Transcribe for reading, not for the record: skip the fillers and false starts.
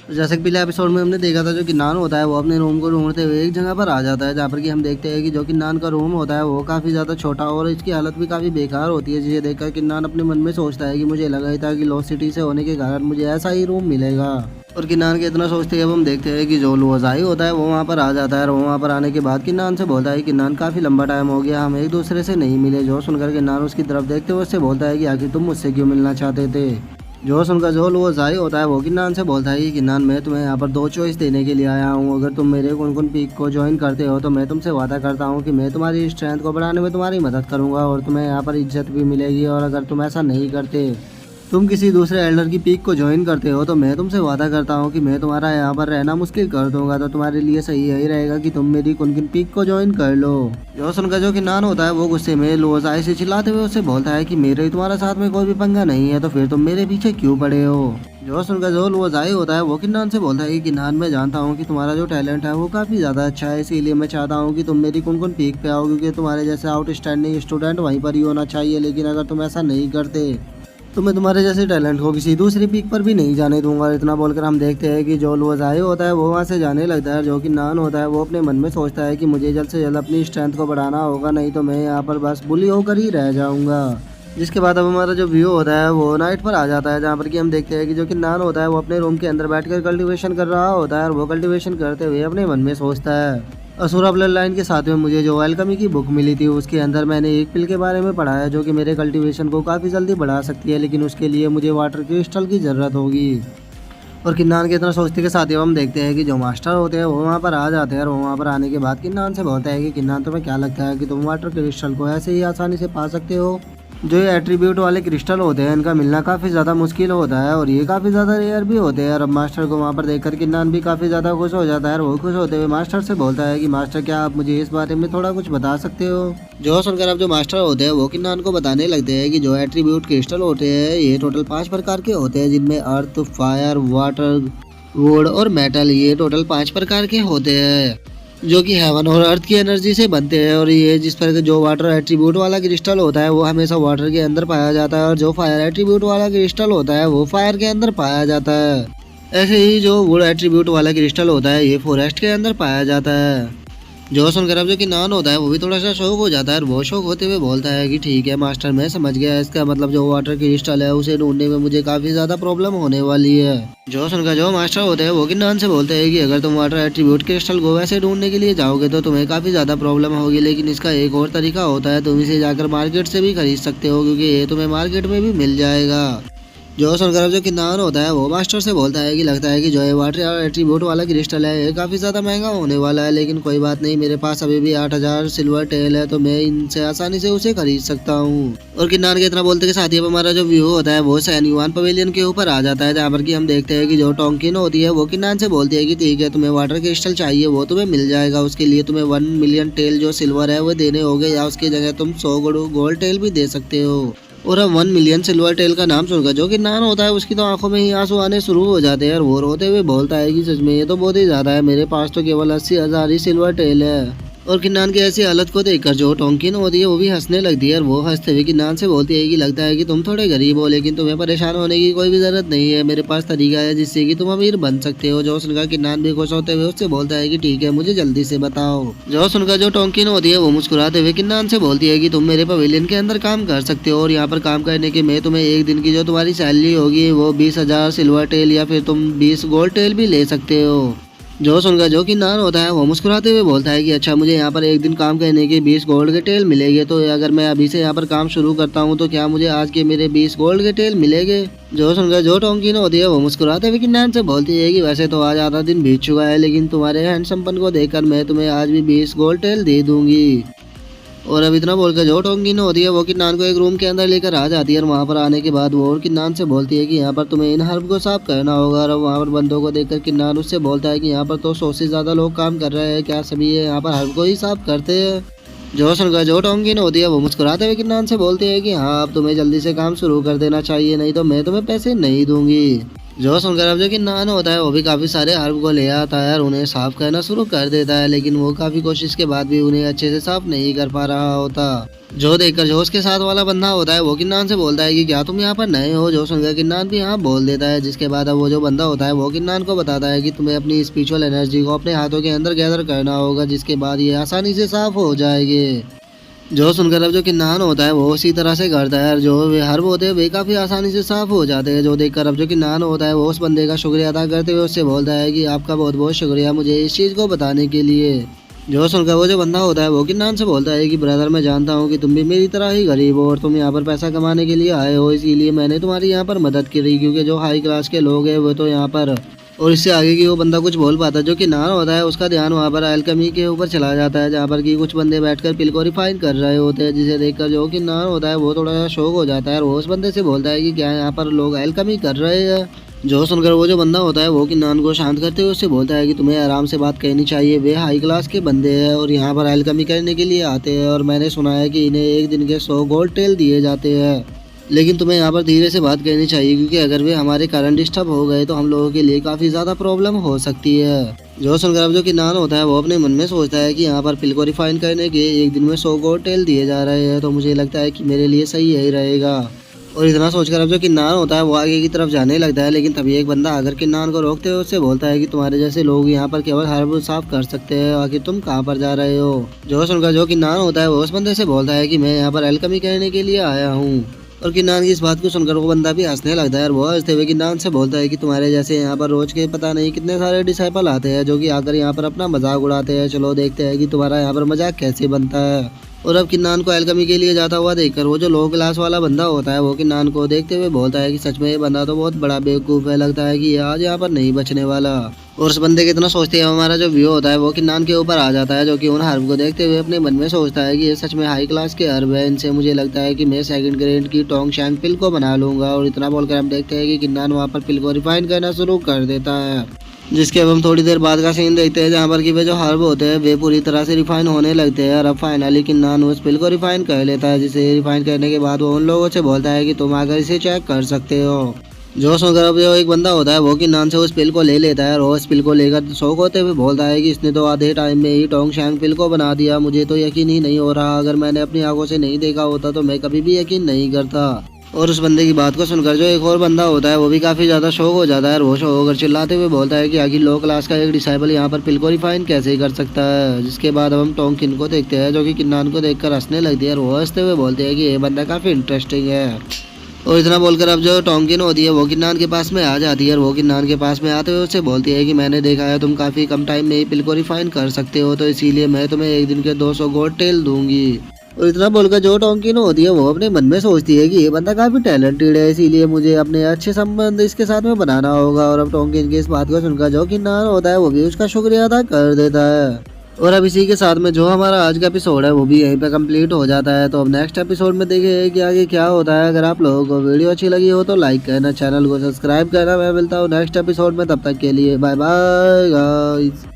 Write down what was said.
तो जैसे कि पिछले एपिसोड में हमने देखा था, जो किन्नान होता है वो अपने रूम को ढूंढते हुए एक जगह पर आ जाता है, जहाँ पर कि हम देखते हैं कि जो किन्नान का रूम होता है वो काफ़ी ज़्यादा छोटा और इसकी हालत भी काफ़ी बेकार होती है, जिसे देखकर किन्नान अपने मन में सोचता है कि मुझे लगा ही था कि लॉस्ट सिटी से होने के कारण मुझे ऐसा ही रूम मिलेगा। और किन्नान के इतना सोचते ही अब हम देखते हैं कि जो लुओजाई होता है वो वहाँ पर आ जाता है, और वहाँ पर आने के बाद किन्नान से बोलता है कि किन्नान काफ़ी लंबा टाइम हो गया हम एक दूसरे से नहीं मिले। जो सुनकर किन्नान उसकी तरफ देखते हुए उससे बोलता है कि आखिर तुम मुझसे क्यों मिलना चाहते थे। जो सुनकर जो लुओजाई होता है वो किन्नान से बोलता है कि किन्नान, मैं तुम्हें यहाँ पर दो चॉइस देने के लिए आया हूँ। अगर तुम मेरे कुन पीक को ज्वाइन करते हो तो मैं तुमसे वादा करता हूँ कि मैं तुम्हारी स्ट्रेंथ को बढ़ाने में तुम्हारी मदद करूँगा और तुम्हें यहाँ पर इज्जत भी मिलेगी। और अगर तुम ऐसा नहीं करते, तुम किसी दूसरे एल्डर की पीक को ज्वाइन करते हो, तो मैं तुमसे वादा करता हूँ कि मैं तुम्हारा यहाँ पर रहना मुश्किल कर दूंगा। तो तुम्हारे लिए सही यही रहेगा कि तुम मेरी कुनकिन पीक को ज्वाइन कर लो। जो सुनकर जो किन्नान होता है वो गुस्से में लुओजाई से चिल्लाते हुए उससे बोलता है कि मेरे तुम्हारे साथ में कोई भी पंगा नहीं है, तो फिर तुम मेरे पीछे क्यों पड़े हो। जो सुनकर जो लुओजाई होता है वो किन्नान से बोलता है कि किन्नान, मैं जानता हूँ कि तुम्हारा जो टैलेंट है वो काफ़ी ज़्यादा अच्छा है, इसीलिए मैं चाहता हूँ कि तुम मेरी कुन पीक पे आओ, क्योंकि तुम्हारे जैसे आउटस्टैंडिंग स्टूडेंट वहीं पर ही होना चाहिए। लेकिन अगर तुम ऐसा नहीं करते तो मैं तुम्हारे जैसे टैलेंट को किसी दूसरी पीक पर भी नहीं जाने दूंगा। इतना बोलकर हम देखते हैं कि जो लुओजाई होता है वो वहाँ से जाने लगता है। जो कि नान होता है वो अपने मन में सोचता है कि मुझे जल्द से जल्द अपनी स्ट्रेंथ को बढ़ाना होगा, नहीं तो मैं यहाँ पर बस बुली होकर ही रह जाऊँगा। जिसके बाद अब हमारा जो व्यू होता है वो नाइट पर आ जाता है, जहाँ पर कि हम देखते हैं कि जो कि नान होता है वो अपने रूम के अंदर बैठकर कल्टीवेशन कर रहा होता है, और वो कल्टीवेशन करते हुए अपने मन में सोचता है, असुरा ब्लड लाइन के साथ में मुझे जो एल्केमी की बुक मिली थी उसके अंदर मैंने एक पिल के बारे में पढ़ा है जो कि मेरे कल्टीवेशन को काफ़ी जल्दी बढ़ा सकती है, लेकिन उसके लिए मुझे वाटर क्रिस्टल की ज़रूरत होगी। और किन्नान के इतना सोचते के साथ ही हम देखते हैं कि जो मास्टर होते हैं वो वहाँ पर आ जाते हैं, और वो वहाँ पर आने के बाद किन्नान से बोलता है कि किन्नान, तुम्हें क्या लगता है कि तुम वाटर क्रिस्टल को ऐसे ही आसानी से पा सकते हो। जो ये एट्रीब्यूट वाले क्रिस्टल होते हैं इनका मिलना काफ़ी ज़्यादा मुश्किल होता है, और ये काफ़ी ज़्यादा रेयर भी होते हैं। और अब मास्टर को वहाँ पर देखकर किन्नान भी काफ़ी ज़्यादा खुश हो जाता है, और वो खुश होते हुए मास्टर से बोलता है कि मास्टर, क्या आप मुझे इस बारे में थोड़ा कुछ बता सकते हो। जो सुनकर अब जो मास्टर होते हैं वो किन्नान को बताने लगते हैं कि जो एट्रीब्यूट क्रिस्टल होते हैं ये टोटल 5 प्रकार के होते हैं, जिनमें अर्थ, फायर, वाटर, वुड और मेटल, ये टोटल 5 प्रकार के होते हैं जो कि हेवन और अर्थ की एनर्जी से बनते हैं। और ये जिस पर जो वाटर एट्रीब्यूट वाला क्रिस्टल होता है वो हमेशा वाटर के अंदर पाया जाता है, और जो फायर एट्रीब्यूट वाला क्रिस्टल होता है वो फायर के अंदर पाया जाता है। ऐसे ही जो वुड एट्रीब्यूट वाला क्रिस्टल होता है ये फॉरेस्ट के अंदर पाया जाता है। जो सुनकर अब जो कि नान होता है वो भी थोड़ा सा शौक हो जाता है, और वो शौक होते हुए बोलता है कि ठीक है मास्टर, मैं समझ गया, इसका मतलब जो वाटर क्रिस्टल है उसे ढूंढने में मुझे काफ़ी ज़्यादा प्रॉब्लम होने वाली है। जो सुनकर जो मास्टर होते हैं वो कि नान से बोलते हैं कि अगर तुम वाटर एट्रीब्यूट क्रिस्टल को वैसे ढूंढने के लिए जाओगे तो तुम्हें काफ़ी ज़्यादा प्रॉब्लम होगी, लेकिन इसका एक और तरीका होता है, तुम इसे जाकर मार्केट से भी खरीद सकते हो, क्योंकि ये तुम्हें मार्केट में भी मिल जाएगा। जो सुनकर जो किन्नान होता है वो मास्टर से बोलता है कि लगता है कि जो ये वाटर एट्रीब्यूट वाला क्रिस्टल है ये काफ़ी ज़्यादा महंगा होने वाला है, लेकिन कोई बात नहीं, मेरे पास अभी भी 8000 सिल्वर टेल है, तो मैं इनसे आसानी से उसे खरीद सकता हूँ। और किन्नान के इतना बोलते के साथ ही अब हमारा जो व्यू होता है वो सैन युआन पवेलियन के ऊपर आ जाता है, जहाँ पर कि हम देखते हैं कि जो टोंकिन होती है वो किन्नान से बोलती है कि ठीक है, तुम्हें वाटर क्रिस्टल चाहिए वो तुम्हें मिल जाएगा, उसके लिए तुम्हें 1 मिलियन टेल जो सिल्वर है वो देने होंगे, या उसकी जगह तुम 100 गोल्ड टेल भी दे सकते हो। और अब 1 मिलियन सिल्वर टेल का नाम सुनकर जो कि नान होता है उसकी तो आंखों में ही आंसू आने शुरू हो जाते हैं, और वो रोते हुए बोलता है कि सच में ये तो बहुत ही ज़्यादा है, मेरे पास तो केवल 80,000 ही सिल्वर टेल है। और किन्नान की ऐसी हालत को देखकर जो टोंकिन होती है वो भी हंसने लगती है, और वो हंसते हुए किन्नान से बोलती है कि लगता है कि तुम थोड़े गरीब हो, लेकिन तुम्हें परेशान होने की कोई भी जरूरत नहीं है, मेरे पास तरीका है जिससे कि तुम अमीर बन सकते हो। जो सुनकर किन्नान भी खुश होते हुए उससे बोलता है कि ठीक है, मुझे जल्दी से बताओ। जो सुनकर जो टोंकिन होती है वो मुस्कुराते हुए किन्नान से बोलती है कि तुम मेरे पवेलियन के अंदर काम कर सकते हो, और यहाँ पर काम करने के मैं तुम्हें एक दिन की जो तुम्हारी सैलरी होगी वो 20,000 सिल्वर टेल या फिर तुम 20 गोल्ड टेल भी ले सकते हो। जो सुनकर जो कि नान होता है वो मुस्कुराते हुए बोलता है कि अच्छा, मुझे यहाँ पर एक दिन काम करने के 20 गोल्ड के टेल मिलेंगे, तो अगर मैं अभी से यहाँ पर काम शुरू करता हूँ तो क्या मुझे आज के मेरे 20 गोल्ड के टेल मिलेंगे। जो सुनकर जो टोंकिन होती है वो मुस्कुराते हुए कि नान से बोलती है कि वैसे तो आज आधा दिन बीत चुका है, लेकिन तुम्हारे हैंडसमपन को देखकर मैं तुम्हें आज भी 20 गोल्ड टेल दे दूंगी। और अब इतना बोलकर जो टोंगिन होती है वो किन्नान को एक रूम के अंदर लेकर आ जाती है, और वहाँ पर आने के बाद वो और किन्नान से बोलती है कि यहाँ पर तुम्हें इन हर्ब को साफ करना होगा। और वहाँ पर बंदों को देखकर किन्नान उससे बोलता है कि यहाँ पर तो 100 से ज़्यादा लोग काम कर रहे हैं, क्या सभी ये यहाँ पर हर्ब को ही साफ करते हैं। जो सुनकर जो टोंगिन होती है वो मुस्कुराते हुए किन्नान से बोलती है कि हाँ, अब तुम्हें जल्दी से काम शुरू कर देना चाहिए, नहीं तो मैं तुम्हें पैसे नहीं दूंगी। जो सुनकर अब जो किन्नान होता है वो भी काफ़ी सारे हर्ब को ले आता है और उन्हें साफ करना शुरू कर देता है, लेकिन वो काफ़ी कोशिश के बाद भी उन्हें अच्छे से साफ नहीं कर पा रहा होता। जो देखकर जो उसके साथ वाला बंदा होता है वो किन्नान से बोलता है कि क्या तुम यहाँ पर नए हो। जो सुनकर किन्नान भी यहाँ बोल देता है, जिसके बाद अब वो जो बंदा होता है वो किन्नान को बताता है कि तुम्हें अपनी स्पिरिचुअल एनर्जी को अपने हाथों के अंदर गैदर करना होगा, जिसके बाद ये आसानी से साफ हो जाएगी। जो सुनकर अब जो किन्नान होता है वो उसी तरह से करता है और जो वे हर्ब होते हैं वे काफ़ी आसानी से साफ हो जाते हैं। जो देखकर अब जो किन्नान होता है वो उस बंदे का शुक्रिया अदा करते हुए उससे बोलता है कि आपका बहुत बहुत शुक्रिया मुझे इस चीज़ को बताने के लिए। जो सुनकर वो जो बंदा होता है वो किन्नान से बोलता है कि ब्रदर, मैं जानता हूँ कि तुम भी मेरी तरह ही गरीब हो और तुम यहाँ पर पैसा कमाने के लिए आए हो, इसीलिए मैंने तुम्हारी यहाँ पर मदद करी, क्योंकि जो हाई क्लास के लोग हैं वो तो यहाँ पर। और इससे आगे की वो बंदा कुछ बोल पाता है। जो किन्नान होता है उसका ध्यान वहाँ पर अल्केमी के ऊपर चला जाता है, जहाँ पर कि कुछ बंदे बैठकर पिल को रिफाइन कर रहे होते हैं, जिसे देखकर जो किन्नान होता है वो थोड़ा सा शौक हो जाता है और वो उस बंदे से बोलता है कि क्या यहाँ पर लोग अल्केमी कर रहे हैं। जो सुनकर वो जो बंदा होता है वो किन्नान को शांत करते हुए उससे बोलता है कि तुम्हें आराम से बात कहनी चाहिए, वे हाई क्लास के बंदे हैं और यहाँ पर अल्केमी करने के लिए आते हैं और मैंने सुना है कि इन्हें एक दिन के 100 गोल्ड टेल दिए जाते हैं, लेकिन तुम्हें यहाँ पर धीरे से बात करनी चाहिए, क्योंकि अगर वे हमारे कारण डिस्टर्ब हो गए तो हम लोगों के लिए काफ़ी ज़्यादा प्रॉब्लम हो सकती है। जो सुनकर अब जो किन्नान होता है वो अपने मन में सोचता है कि यहाँ पर पिल को रिफाइन करने के एक दिन में 100 गोल्ड टेल दिए जा रहे हैं, तो मुझे लगता है कि मेरे लिए सही यही रहेगा। और इतना सोचकर अब जो किन्नान होता है वो आगे की तरफ जाने लगता है, लेकिन तभी एक बंदा आकर किन्नान को रोकते हुए उससे बोलता है कि तुम्हारे जैसे लोग यहाँ पर केवल हर्ब साफ कर सकते हैं, आखिर तुम कहाँ पर जा रहे हो। जो सुनकर जो किन्नान होता है वो उस बंदे से बोलता है कि मैं यहाँ पर अल्केमी करने के लिए आया हूँ। और किन्नान की इस बात को सुनकर वो बंदा भी हंसने लगता है और वो हंसते हुए किन्नान से बोलता है कि तुम्हारे जैसे यहाँ पर रोज के पता नहीं कितने सारे डिसाइपल आते हैं जो कि आकर यहाँ पर अपना मजाक उड़ाते हैं, चलो देखते हैं कि तुम्हारा यहाँ पर मजाक कैसे बनता है। और अब किन्नान को अल्केमी के लिए जाता हुआ देखकर वो जो लो क्लास वाला बंदा होता है वो किन्नान को देखते हुए बोलता है कि सच में ये बंदा तो बहुत बड़ा बेवकूफ़ है, लगता है कि ये आज यहाँ पर नहीं बचने वाला। और उस बंदे के इतना सोचते हैं हमारा जो व्यू होता है वो किन्नान के ऊपर आ जाता है, जो कि उन हर्ब को देखते हुए अपने मन में सोचता है कि ये सच में हाई क्लास के हर्ब है, इनसे मुझे लगता है कि मैं सेकंड ग्रेड की टोंग शैंग पिल को बना लूंगा। और इतना बोलकर हम देखते हैं कि किन्नान वहाँ पर पिल को रिफाइन करना शुरू कर देता है, जिसके अब हम थोड़ी देर बाद का सीन देखते हैं, जहाँ पर कि वे जो हर्ब होते हैं वे पूरी तरह से रिफाइन होने लगते हैं और अब फाइनली किन्नान उस पिल को रिफाइन कर लेता है, जिसे रिफाइन करने के बाद वो उन लोगों से बोलता है कि तुम आकर इसे चेक कर सकते हो। जो सुनकर अब जो एक बंदा होता है वो किन्नान से उस पिल को ले लेता है और उस पिल को लेकर शौक होते हुए बोलता है कि इसने तो आधे टाइम में ही टोंग शैंग पिल को बना दिया, मुझे तो यकीन ही नहीं हो रहा, अगर मैंने अपनी आंखों से नहीं देखा होता तो मैं कभी भी यकीन नहीं करता। और उस बंदे की बात को सुनकर जो एक और बंदा होता है वो भी काफ़ी ज़्यादा शौक हो जाता है और वो शौक होकर चिल्लाते हुए बोलता है कि आखिर लो क्लास का एक डिसाइबल यहाँ पर पिल को रिफाइन कैसे कर सकता है। जिसके बाद अब हम टोंकिन को देखते हैं, जो कि किन्नान को देखकर हंसने लगती है और वो हंसते हुए बोलते हैं कि ये बंदा काफ़ी इंटरेस्टिंग है। और इतना बोलकर अब जो टोंकिन होती है वो किन्नान के पास में आ जाती है और वो किन्नान के पास में आते हुए उससे बोलती है कि मैंने देखा है तुम काफ़ी कम टाइम में ही पिल को रिफाइन कर सकते हो, तो इसीलिए मैं तुम्हें एक दिन के 200 गोल्ड टेल दूंगी। और इतना बोलकर जो टोंकिन होती है वो अपने मन में सोचती है कि ये बंदा काफी टैलेंटेड है, इसीलिए मुझे अपने अच्छे संबंध इसके साथ में बनाना होगा। और अब टोंकिन की इस बात को सुनकर जो किन्नान होता है वो भी उसका शुक्रिया अदा कर देता है। और अब इसी के साथ में जो हमारा आज का एपिसोड है वो भी यहीं पे कंप्लीट हो जाता है। तो अब नेक्स्ट एपिसोड में देखें कि आगे क्या होता है। अगर आप लोगों को वीडियो अच्छी लगी हो तो लाइक करना, चैनल को सब्सक्राइब करना। मैं मिलता हूँ नेक्स्ट एपिसोड में, तब तक के लिए बाय बाय गाइस।